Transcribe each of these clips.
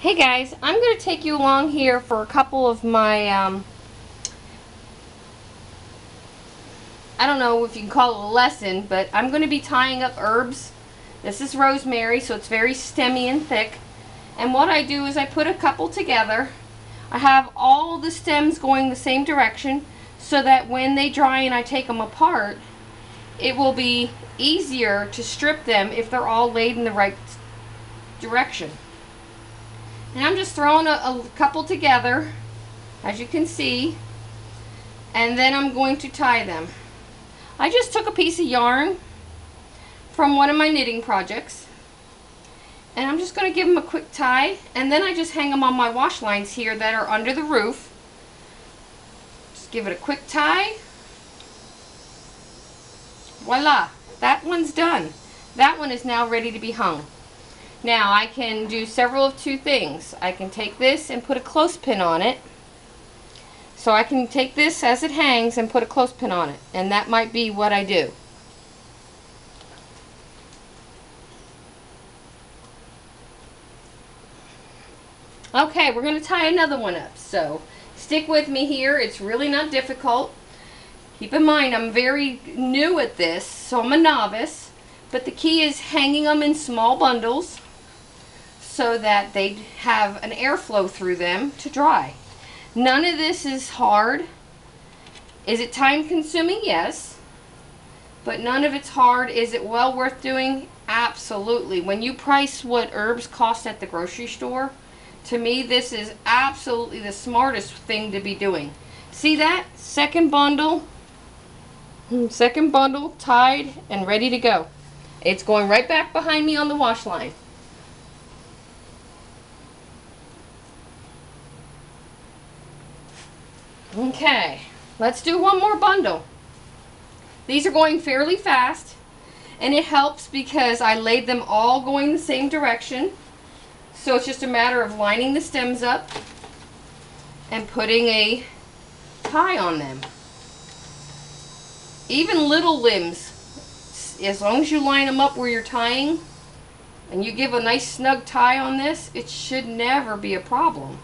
Hey guys, I'm going to take you along here for a couple of my, I don't know if you can call it a lesson, but I'm going to be tying up herbs. This is rosemary, so it's very stemmy and thick. And what I do is I put a couple together. I have all the stems going the same direction so that when they dry and I take them apart, it will be easier to strip them if they're all laid in the right direction. And I'm just throwing a couple together, as you can see, and then I'm going to tie them. I just took a piece of yarn from one of my knitting projects, and I'm just going to give them a quick tie, and then I just hang them on my wash lines here that are under the roof. Just give it a quick tie. Voila! That one's done. That one is now ready to be hung. Now I can do several of two things. I can take this and put a clothespin on it. So I can take this as it hangs and put a clothespin on it. And that might be what I do. Okay, we're going to tie another one up. So stick with me here. It's really not difficult. Keep in mind I'm very new at this, so I'm a novice. But the key is hanging them in small bundles, so that they have an airflow through them to dry. None of this is hard. Is it time consuming? Yes. But none of it's hard. Is it well worth doing? Absolutely. When you price what herbs cost at the grocery store, to me this is absolutely the smartest thing to be doing. See that? Second bundle tied and ready to go. It's going right back behind me on the wash line. Okay, let's do one more bundle. These are going fairly fast, and it helps because I laid them all going the same direction. So it's just a matter of lining the stems up and putting a tie on them. Even little limbs, as long as you line them up where you're tying and you give a nice snug tie on this, it should never be a problem.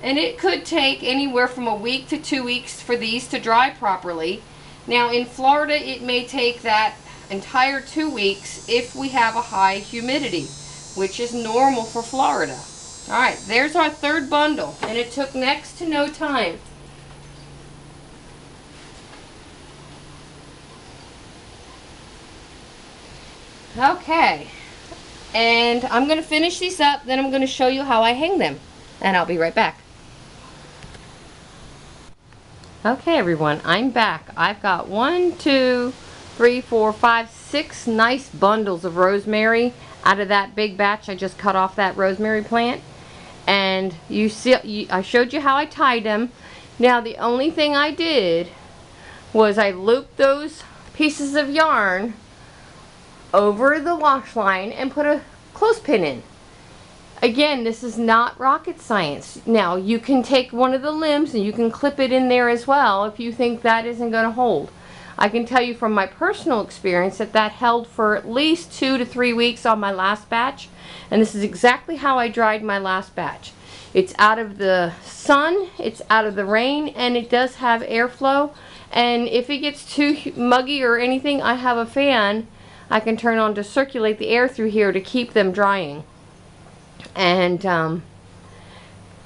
And it could take anywhere from a week to 2 weeks for these to dry properly. Now in Florida it may take that entire 2 weeks if we have a high humidity, which is normal for Florida. Alright, there's our third bundle, and it took next to no time. Okay, and I'm going to finish these up, then I'm going to show you how I hang them, and I'll be right back. Okay everyone, I'm back. I've got 1, 2, 3, 4, 5, 6 nice bundles of rosemary out of that big batch I just cut off that rosemary plant. And you see, I showed you how I tied them. Now the only thing I did was I looped those pieces of yarn over the wash line and put a clothespin in. Again, this is not rocket science. Now, you can take one of the limbs and you can clip it in there as well if you think that isn't going to hold. I can tell you from my personal experience that that held for at least 2 to 3 weeks on my last batch. And this is exactly how I dried my last batch. It's out of the sun, it's out of the rain, and it does have airflow. And if it gets too muggy or anything, I have a fan I can turn on to circulate the air through here to keep them drying. And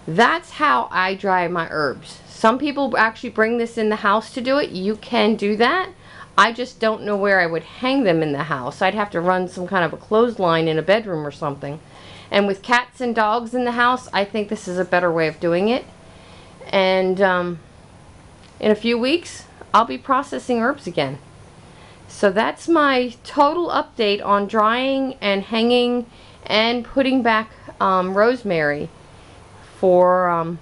that's how I dry my herbs. Some people actually bring this in the house to do it. You can do that. I just don't know where I would hang them in the house. I'd have to run some kind of a clothesline in a bedroom or something. And with cats and dogs in the house, I think this is a better way of doing it. And in a few weeks, I'll be processing herbs again. So that's my total update on drying and hanging and putting back rosemary for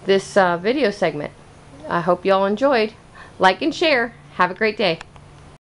this video segment. I hope y'all enjoyed. Like and share. Have a great day.